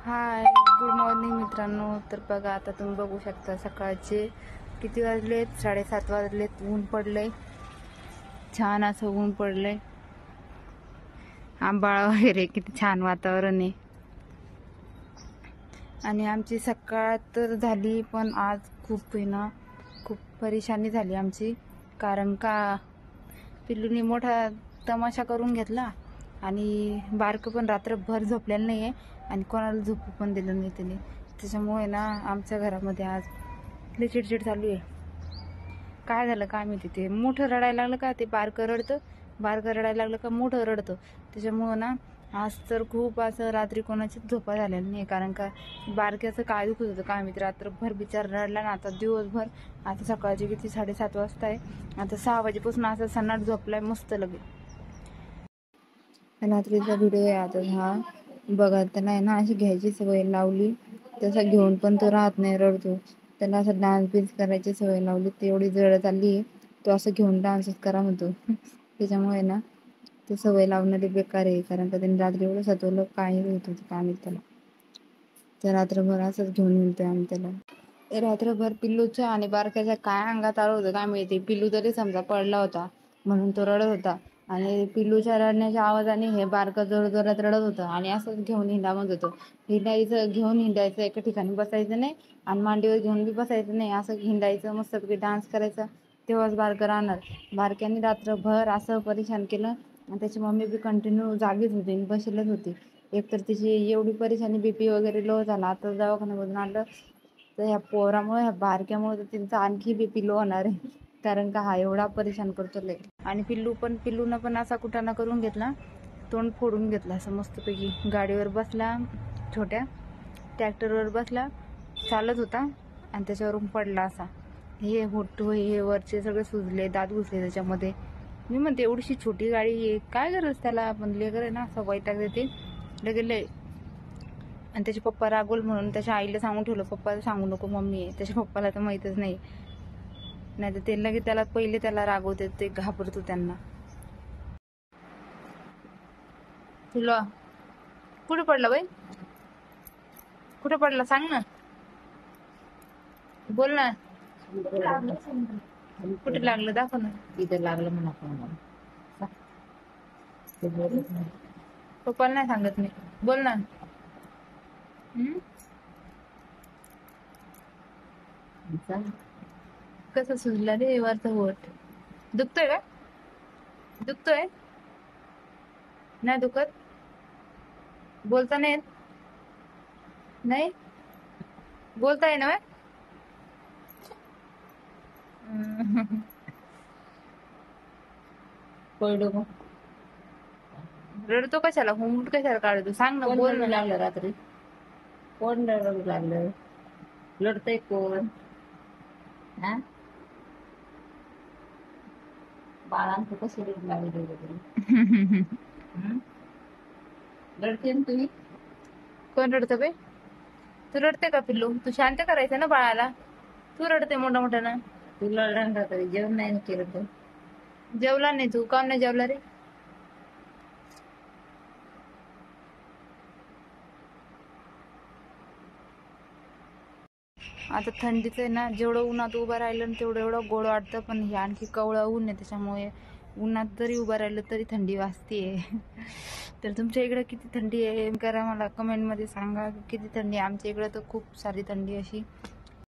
हाय, good morning मित्रांनो. तर बघा, आता तुम्ही बघू शकता सकाळचे किती वाजलेत, 7:30 वाजलेत. ऊन पडलंय, छान असं ऊन पडलंय. आंबाळा वगैरे किती छान वातावरण आहे. आणि आमची सकाळ तर झाली, पण आज खूप आहे ना, खूप परेशानी झाली आमची. कारण का पिल्लूने मोठा तमाशा करून घेतला आणि बारकं पण रात्रभर झोपलेलं नाही आहे आणि कोणाला झोपू पण दिलं नाही त्याने. त्याच्यामुळे ना आमच्या घरामध्ये आज लई चिडचिड चालू आहे. काय झालं काय माहिती, ते मोठं रडायला लागलं का ते बारकं रडतं, बारकं रडायला लागलं का मोठं रडतं. त्याच्यामुळं ना आज तर खूप असं रात्री कोणाचीच झोपा झालेली नाही. कारण का बारक्याचं काय दुखत होतं काय माहिती, रात्रभर बिचार रडला ना. आता दिवसभर, आता सकाळचे किती 7:30 वाजता आहे, आता 6 वाजेपासून असं सन्नाट झोपलाय मस्त लगे. रात्रीचा व्हिडिओ आहे आता हा बघा. त्याला आहे ना अशी घ्यायची सवय लावली, तसा घेऊन पण तो राहत नाही, रडतो. त्याला असं डान्स बिन्स करायची सवय लावली, ते एवढी जळ चालली, तो असं घेऊन डान्सच करा म्हणतो. त्याच्यामुळे ना ते सवय लावणारी बेकार आहे. कारण का त्यांनी रात्री एवढं सतवलं, काही होत होतं काय माहिती त्याला. तर रात्रभर असंच घेऊन मिळतोय आम्ही त्याला. रात्रभर पिल्लूच्या आणि बारक्याच्या काय अंगात आलं होतं काय माहिती. पिल्लू तरी समजा पडला होता म्हणून तो रडत होता, आणि पिल्लूच्या रडण्याच्या आवाजाने हे बारकं जोरजोरात रडत होतं. आणि असंच घेऊन हिंडा म्हणत होतं. घेऊन हिंडायचं, एका ठिकाणी बसायचं नाही आणि मांडीवर घेऊन बी बसायचं नाही, असं हिंडायचं, मस्तपैकी डान्स करायचा, तेव्हाच बारकं राहणार. बारक्याने रात्रभर असं परेशान केलं आणि त्याची मम्मी बी कंटिन्यू जागीच होती, बसलेच होती. एकतर तिची एवढी परेशानी, BP वगैरे लो झाला. आता दवाखान्यामधून आणलं तर ह्या पोरामुळे, ह्या बारक्यामुळे तर त्यांचा आणखी BP लो होणार आहे. कारण का हा एवढा परेशान करतो लय. आणि पिल्लूनं पण असा कुटाणा करून घेतला, तोंड फोडून घेतला असं मस्तपैकी. गाडीवर बसला, छोट्या ट्रॅक्टरवर बसला, चालत होता आणि त्याच्यावरून पडला असा. हे होतो, हे वरचे सगळे सुजले, दात घुसले त्याच्यामध्ये. मी म्हणते एवढीशी छोटी गाडी आहे, काय गरज त्याला. आपण लेकर आहे ना, असं वैताग देते लगेले. आणि त्याचे पप्पा रागवल म्हणून त्याच्या आईला सांगून ठेवलं, पप्पाला सांगू नको, मम्मी आहे. त्याच्या पप्पाला तर माहीतच नाही, नाही तर ते लगे त्याला पहिले त्याला रागवते, ते घाबरतो त्यांना. तुला कुठे पडला बाई, कुठे पडला सांग ना, बोल ना. कुठे लागलं दाखव ना. इथं लागलं म्हणा. पप्पाला नाही सांगत मी, बोल ना. कसं सुजला रे वरचा होट. दुखतोय का, दुखतोय? नाही दुखत? बोलता नाही येत? नाही बोलता आहे ना. पडलो रडतो कशाला, हुमूट कशाला काढतो सांग ना, बोल ना. लागलं रात्री, कोण रडू लागलं, लढतय कोण? हा, बाळांचं कसं रडू लागलं रडते ना तुम्ही. कोण रडतं बे? तू रडते का पिल्लू? तू शांत करायचं ना बाळाला, तू रडते मोठा मोठ्यानं. तुला रडणार तरी जेवण नाही केलं तर. जेवला नाही तू, का नाही जेवला रे? आता थंडीचं आहे ना, जेवढं उन्हात उभं राहिलं ना तेवढं एवढं गोड वाटतं. पण हे आणखी कवळं ऊन आहे, त्याच्यामुळे उन्हात जरी उभं राहिलं तरी थंडी वाजते. तर तुमच्या इकडं किती थंडी आहे करा मला कमेंटमध्ये सांगा, किती थंडी आहे. आमच्या इकडं तर खूप सारी थंडी अशी